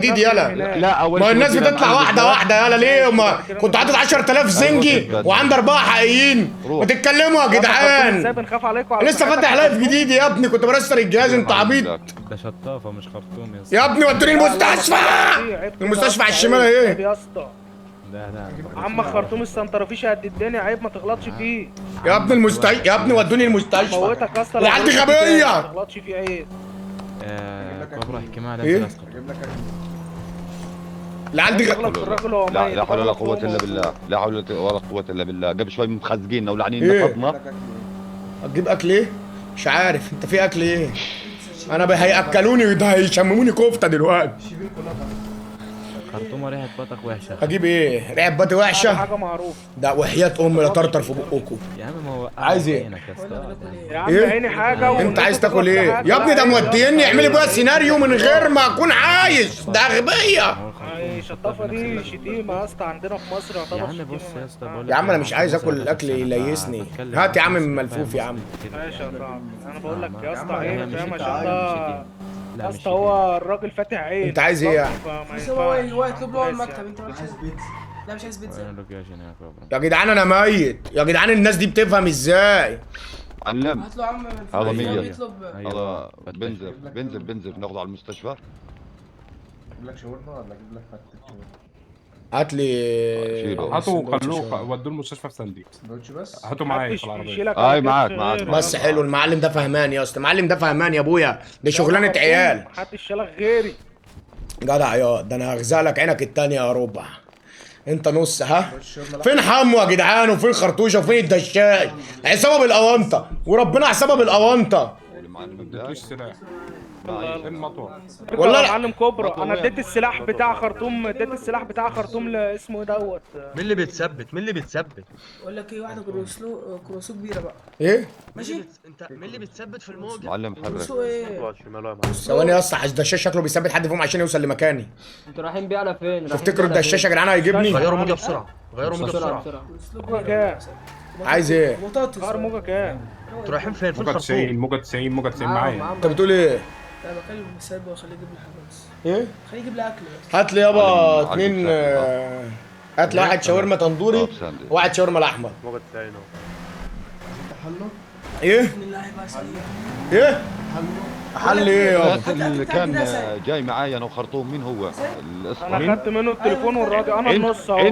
جديد يلا. لا اول ما الناس بتطلع واحده واحده يلا ليه؟ ما كنت حاطط 10000 زنجي وعندي 4 حقيقيين. ما تتكلموا يا جدعان. بنخاف عليكم على لسه فاتح لايف جديد يا ابني، كنت برستر الجهاز. انت عبيط ده شطافه مش خرطوم يا اسطى. يا ابني. ودوني المستشفى. المستشفى على الشمال ايه يا اسطى؟ لا عمك خرطوم السنترفيش قد الدنيا، عيب ما تغلطش فيه. يا ابني المستشفى يا ابني. ودوني المستشفى. موتك يا اسطى. العيال دي غبيه. ما تغلطش فيه عيب. كبر احكي معاه ايه؟ لازم اسقط. العيال دي تغلط في الراجل وهو لا ميت. لا حول ولا قوة الا بالله، لا حول ولا قوة الا بالله. قبل شوي مخزقيننا ولعنين إيه؟ نفضنا. هتجيب اكل ايه؟ مش عارف انت في اكل ايه؟ انا هياكلوني ده هيشمموني كفته دلوقتي. خرطومه ريحه بطك وحشه. هجيب ايه؟ ريحه بطي وحشه؟ حاجه معروفه ده وحياة امي لا طرطر في بقكم. يا عم ما هو عايز ايه؟ عينك يا اسطى. يا عم إيه؟ عيني حاجه. انت عايز تاكل ايه؟ يا ابني ده موديني يعملي بقى سيناريو من غير ما اكون عايز. ده اغبيه. الشطافه دي شتيمه يا اسطى عندنا في مصر يا يعتبر عم شتيمة. بص يا اسطى بقول لك يا عم انا إيه، مش عايز بص اكل يا الاكل باشا، أنا يليسني. بتكلم هات يا عم بس من ملفوف يا عم. ماشي يا صاحبي. انا بقول لك يا اسطى هي عيب مش فاهم شتيمة، عشان مش ده شتيمة. لا يا مش اسطى هو الراجل فاتح عين. انت عايز ايه يعني؟ بس هو يطلب له المكتب. انت مش عايز بيتزا؟ لا مش عايز بيتزا. يا جدعان انا ميت يا جدعان. الناس دي بتفهم ازاي؟ معلم هات له عم من هذا فوق. 100. يطلب. هذا بنزل ناخذه على المستشفى. اجيب لك شاورما ولا اجيب لك فتة شاورما؟ هات لي شيله. هاتوا خلوه ودوه المستشفى في سندي. سندوتش بس؟ هاتوا معايا في العربيه. معاك. بس حلو. المعلم ده فهمان يا اسطى. المعلم ده فهمان يا ابويا. دي شغلانه عيال. محدش شالك غيري. جدع يا ده انا هغزق لك عينك التانية يا ربع. انت نص ها. فين حمو يا جدعان وفين خرطوشه وفين الدشاش؟ حسابها بالاونطه وربنا حسابها بالاونطه. مفيش سلاح. المطوه. والله يا معلم كوبرا انا اديت السلاح بتاع خرطوم. اديت السلاح بتاع خرطوم اسمه ايه دوت. مين اللي بيتثبت؟ مين اللي بيتثبت؟ اقول لك ايه، واحده كروسو كبيره بقى. ايه؟ ماشي. انت مين اللي بيتثبت في الموج؟ معلم حرك. كروسو ايه؟ ثواني يا اسطى. الدشاش شكله بيثبت حد فيهم عشان يوصل لمكاني. انتوا رايحين بيه على فين؟ تفتكروا الدشاش يا جدعان هيجيبني؟ غيروا موجة بسرعة، غيروا موجة بسرعة بسرعة. موجة كام؟ عايز ايه؟ بطاطس. غير موجة كام؟ انتوا رايحين فين؟ فين موجة 90 الخرطوم؟ موجة 90 موجة 90 معايا. انت بتقول ايه؟ لا بكلم سايبه واخليه يجيب لي حاجه بس. ايه؟ خليه يجيب لي اكل بس. هات لي يابا معلم، اتنين. معلم. هات لي واحد شاورما تندوري وواحد شاورما لحمه. موجة 90 ايه؟ بسم الله بقى سليم. ايه؟ حل ايه يابا؟ الناس اللي كان جاي معايا انا وخرطوم مين هو؟ انا الاسمر. خدت منه التليفون والراديو. انا النص اهو.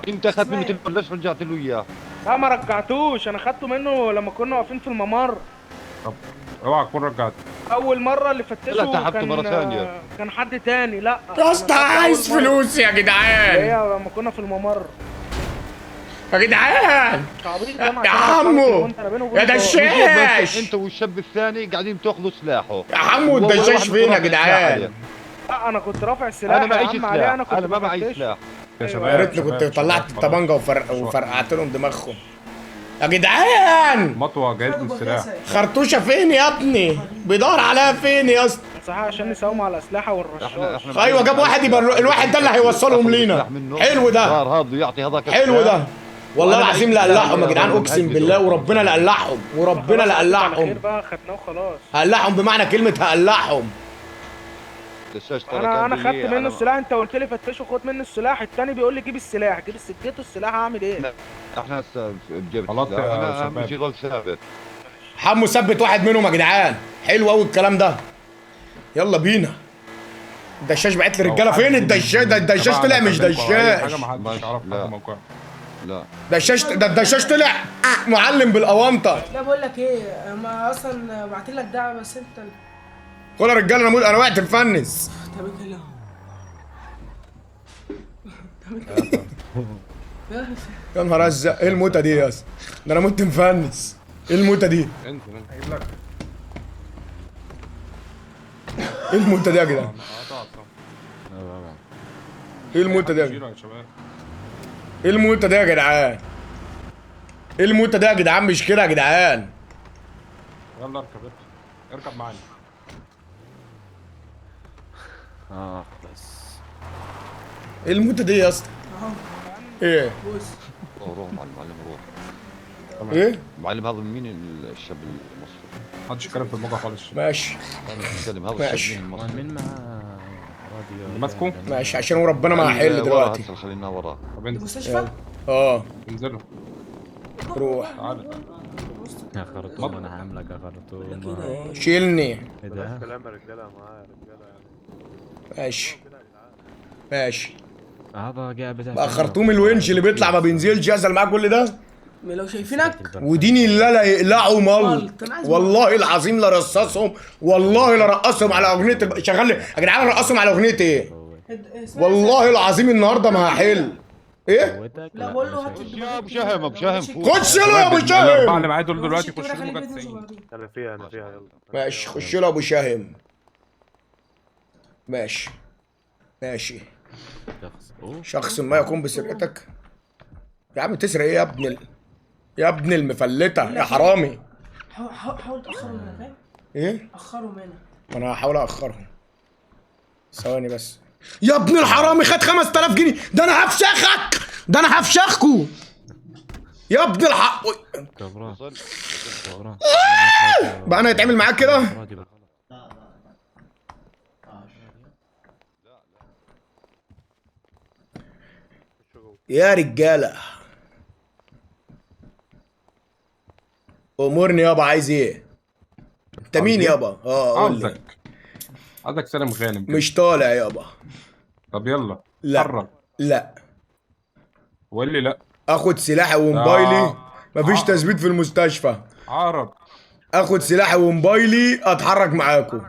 انت اخذت منه تليفون ليش رجعت له اياه؟ لا ما رجعتوش. انا خدته منه لما كنا واقفين في الممر. اوعى تكون رجعت. اول مره اللي فتشه لا، سحبته مرة ثانية. كان حد تاني. لا يا اسطى عايز فلوس يا جدعان. هي لما كنا في الممر. يا جدعان تعبيط يا عمو يا دشاش. انت والشاب الثاني قاعدين تاخذوا سلاحه. يا عمو الدشاش فين يا جدعان؟ لا انا كنت رافع السلاح. انا معيش يا عم عليه. سلاح، انا ما معي بفتش. سلاح. يا شباب يا ريتني كنت طلعت الطبنجه وفرقعت لهم دماغهم يا جدعان. مطوه جايب من السلاح. خرطوشه فين يا ابني؟ بيدور عليها فين يا اسطى؟ صح عشان نساوم على الاسلحه والرشاش. ايوه جاب واحد يبقى الواحد ده اللي هيوصلهم لينا. حلو ده. هذا يعطي هذاك حلو ده. والله العظيم لقلعهم يا جدعان. اقسم بالله وربنا لقلعهم وربنا لقلعهم. بقى خدناه وخلاص. هقلعهم بمعنى كلمه هقلعهم. انا خدت منه السلاح. انت قلت لي فتشه خد منه السلاح. التاني بيقول لي جيب السلاح. جيب السكيت والسلاح. هعمل ايه؟ احنا هسه بجيب غلط يا انا اهم شباب. شيء ضل ثابت. حمو ثبت واحد منهم يا جدعان. حلو قوي الكلام ده. يلا بينا. الدشاش بعت لي رجاله. فين الدشاش؟ ده الدشاش طلع مش دشاش. حاجه ما حدش يعرف لا. موقعه. لا ده الدشاش طلع معلم بالاونطه. لا بقول لك ايه، ما اصلا بعت لك دعوه بس انت. خد يا رجاله انا وقعت مفنس. طب اتكلم. يا نهار ازرق. ايه الموتة دي يا اسطى؟ ده انا مت مفنس. ايه الموتة دي؟ انت ايه الموتة دي يا جدعان؟ ايه الموتة دي يا جدعان؟ يا شباب. ايه الموتة دي يا جدعان؟ ايه الموتة دي يا جدعان؟ مش كده يا جدعان. يلا اركب اركب معانا. بس ايه الموتة دي يا اسطى؟ ايه؟ روح معلم روح. ايه؟ معلم هذا مين الشاب المصري؟ محدش يتكلم في الموقع خالص. ماشي انا بتكلم هذا ماشي. الشاب مين المصري؟ مين معاه ماسكه؟ ماشي عشان وربنا ما هحل ورا دلوقتي. هسه خلينا ورا. طب انزل المستشفى؟ اه انزلوا روح تعال. يا خرطوم انا عاملك يا خرطوم. شيلني. ايه ده؟ ماشي ماشي. هذا قاعد بقى خرطوم الونش اللي بيطلع ما بينزلش يحصل معاك كل ده. لو شايفينك وديني الله لا يقلعوا ملط، والله العظيم لا رصصهم، والله لا رقصهم على اغنيه شغال يا جدعان. رقصهم على اغنيه ايه؟ والله العظيم النهارده ما هحل. ايه؟ لا بقول له هات يا ابو شهم ابو شهم فوق. خش له يا ابو الاربعه شهم. اللي معايا دول دلوقتي خش يخشوا خليه له بيتنسوا 90. بعدين. انا فيها يلا. ماشي خش له ابو شهم. ماشي ماشي. شخص ما يقوم بسرقتك. يا عم تسرق ايه يا ابن يا ابن المفلته يا حرامي. حاول تأخرهم هنا فاهم؟ ايه؟ أخرهم هنا. ما انا هحاول اخرهم. ثواني بس. يا ابن الحرامي خد 5000 جنيه. ده انا هفشخك، ده انا هفشخكوا يا ابن الحق. كبرى بقى انا يتعمل معاك كده؟ يا رجاله امورني يابا. عايز ايه؟ انت مين يابا؟ قول لي. عايزك سلام غانم. مش طالع يابا. طب يلا لا قرب. لا وقول لي لا. اخد سلاحي وموبايلي. مفيش تثبيت في المستشفى. عرب اخد سلاحي وموبايلي اتحرك معاكم.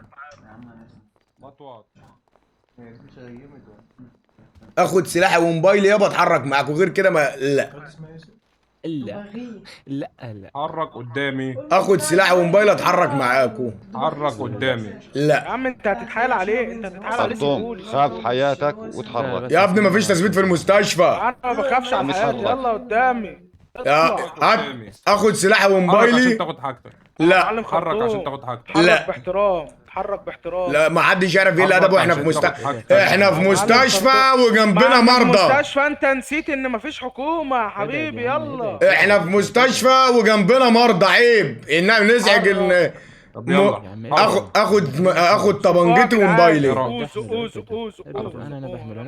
مطوط. اخد سلاحي وموبايلي يابا اتحرك معاكم، غير كده ما لا. لا لا لا. حرك قدامي. اخد سلاحي وموبايلي اتحرك معاكم. حرك قدامي. يا لا عم انت هتتحايل عليه، انت هتتحايل عليه. خرطوم سيبهولي. خاف حياتك وتحرك. يا ابني مفيش تثبيت في المستشفى. انا ما بخافش على حياتي. يلا قدامي. يا اطلع. هات اخد سلاحي حرك عشان وموبايلي. تاخد حاجتك. لا معلم حرك خرطوم. عشان تاخد حاجتك. اتحرك لا. باحترام، اتحرك باحترام. لا ما حدش يعرف ايه الادب واحنا في احنا في مستشفى وجنبنا معلم مرضى. مستشفى، انت نسيت ان مفيش حكومة يا حبيبي. يلا احنا في مستشفى وجنبنا مرضى. عيب ان نزعج طب يلا اخد طبنجتي وموبايلي. انا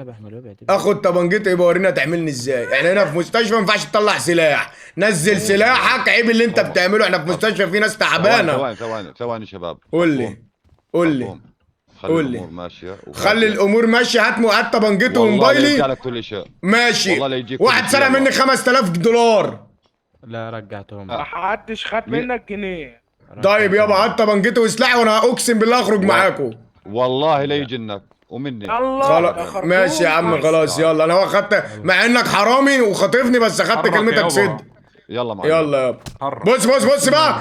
بحمله ابعد. اخد طبنجتي يبقى ورينا تعملني ازاي. احنا هنا في مستشفى ما ينفعش تطلع سلاح. نزل سلاحك. عيب اللي انت بتعمله. احنا في مستشفى في ناس تعبانه. ثواني شباب. قول لي قول لي خلي قول لي. الامور ماشيه. خلي الامور ماشيه. هات طبنجتي والله لا يرجع وموبايلي. لك كل شيء. ماشي. والله لا يجيك واحد كل سرق شيء. مني $5000. لا رجعتهم. ما حدش خد منك جنيه. طيب يابا هات طبنجتي وسلاحي وانا اقسم بالله اخرج معاكم. والله لا يجنك ومني. الله خلاص ماشي يا عم خلاص يلا. انا هو خدت مع انك حرامي وخاطفني بس خدت حرك كلمتك يابا. صدق. يلا معلم. يلا يابا. حرك. بص بقى بص بقى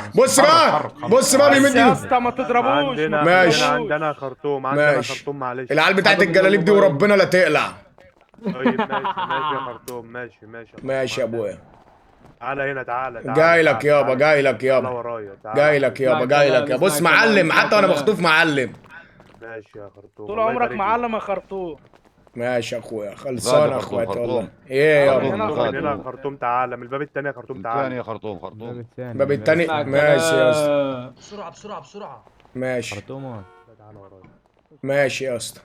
حرك. بص بقى بس بيمد يا ايده. اسطى ما تضربوش. ماشي. عندنا خرطوم، عندنا ماشي. خرطوم معلش. العيال بتاعت الجلاليب دي وربنا لا تقلع. طيب ماشي يا خرطوم. ماشي ماشي يا ابويا. تعالى هنا تعالى. جاي لك يابا جاي لك تعالى يابا ورايا تعالى. جاي لك يابا جاي لك يا بص معلم. حتى وانا مخطوف معلم. ماشي يا خرطوم. طول الله عمرك يبارك معلم يا خرطوم. ماشي يا اخويا خلصانه يا خرطوم، اخواتي والله. خرطوم. ايه لك. يابا. من هنا يا خرطوم تعالى. من الباب التاني يا خرطوم الثاني تعالى. يا خرطوم الباب التاني ماشي يا اسطى. بسرعه. ماشي خرطوم تعالى ورايا. ماشي يا اسطى.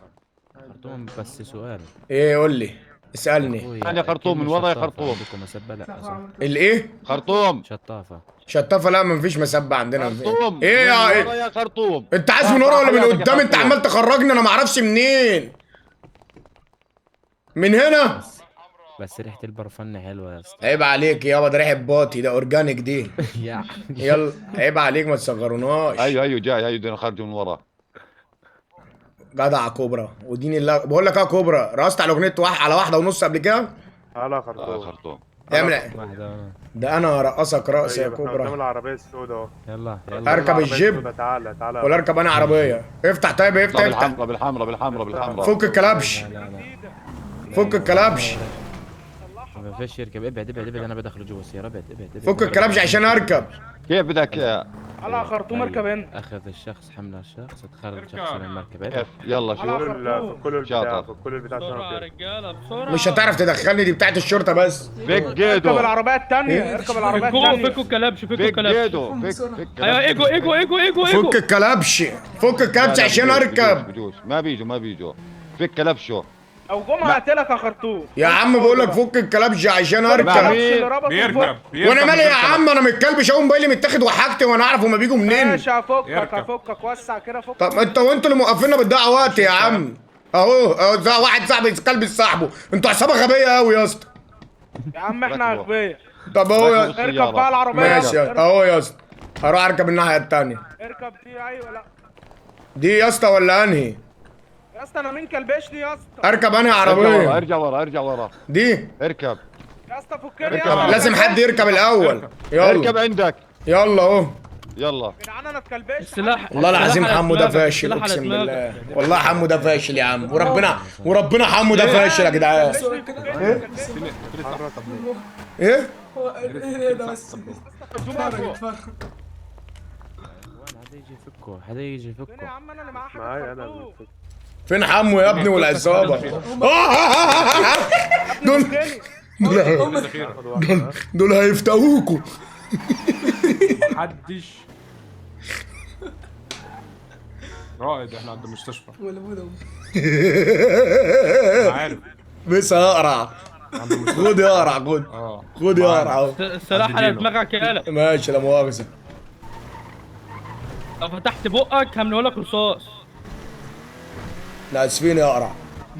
خرطوم بس سؤال. ايه قول لي اسالني. أنا خرطوم من وضعي خرطوم. عندكم مسبة؟ لا صح. الايه؟ خرطوم. شطافة. شطافه لا مفيش مسبه عندنا. خرطوم. ايه من يا ورا يا خرطوم. انت عايز من ورا ولا من حياتك يا قدام؟ انت خرطوم. عمال تخرجني انا ما اعرفش منين. من هنا. بس ريحة البرفان حلوة يا اسطى. عيب عليك يابا. ده ريحه باطي. ده اورجانيك دي. يا يلا عيب عليك ما تصغروناش. ايوه جاي. ايوه ده خارج من ورا. جدع كوبرا ودين الله. بقول لك كوبرا رقصت على اغنيه على واحده ونص قبل كده. تعالى يا خرطوم. خرطوم. اعمل واحدة. ده انا هرقصك رقص يا طيب احنا قدام كوبرا. العربية السوداء اهو. يلا اركب العربية الجيب السوداء. تعالى ولا اركب انا عربيه؟ افتح طيب افتح افتح. بالحمرا. فك الكلبش. فك الكلبش. ما فيش يركب. ابعد انا بدخل جوا السيارة. ابعد. فك الكلبش عشان اركب. كيف بدك اياه؟ على يا خرطوم اركب هنا. اخذ الشخص حمل الشخص ادخل الشخص اركب. على المركب. كيف؟ يلا شوف. في كل البتاع شاطر. في كل البتاع عشان كده. مش هتعرف تدخلني. دي بتاعت الشرطه بس. فك اركب جيدو. العربية التانية. اركب العربية التانية. فكوا الكلبش فك جيدو. فك. ايوه ايجو فك الكلبش. فك الكلبش عشان اركب. ما بيجوا. فك كلبشه. او جم هقتلك يا خرطوم. يا عم بقول لك فك الكلبش عشان اركب. بيركب وانا مالي يا عم، انا متكلبش اهو، موبايلي متاخد وحاجتي وانا اعرف هما بيجوا منين. ماشي هفكك يركب. هفكك وسع كده فك. طب انتوا اللي موقفيننا بتضيع وقت يا عم. اهو ده واحد صاحبي كلب صاحبه، انتوا عصابه غبيه قوي يا اسطى. يا عم احنا اغبياء. طب اهو يا اركب بقى العربيه. ماشي اهو يا اسطى، هروح اركب الناحيه التانيه. اركب دي. ايوه لا دي يا اسطى ولا انهي؟ يا اسطى انا مين كلبشني يا اسطى؟ اركب انهي ارجع ورا عربيه؟ ارجع ورا ارجع ورا. دي اركب يا اسطى فكني يا اركب. اسطى. لازم حد يركب الاول. اركب يلا عندك. يلا اهو. يلا. يا جدعان انا اتكلبشت. السلاح والله العظيم حمو ده فاشل، السلاح على اقسم دماغك. بالله والله حمو ده فاشل يا عم، وربنا حمو ده فاشل يا جدعان. ايه؟ هو ايه ده بس؟ اتفرج اتفرج. حدا يجي يفكه، حدا يجي فين يا يفكه. عم انا اللي معاه حاجه معايا انا خرطوم. فين حمو يا ابني والعصابه؟ دول هيفتقوكوا. محدش رائد، احنا عند المستشفى. ولا بودا. انا عارف. بس اقرع. خد يا اقرع خد. خد يا اقرع اهو. السلاح على دماغك يا قلق. ماشي لا مؤاخذه. لو فتحت بقك هملهولك رصاص. لا اسفين يا اقرع.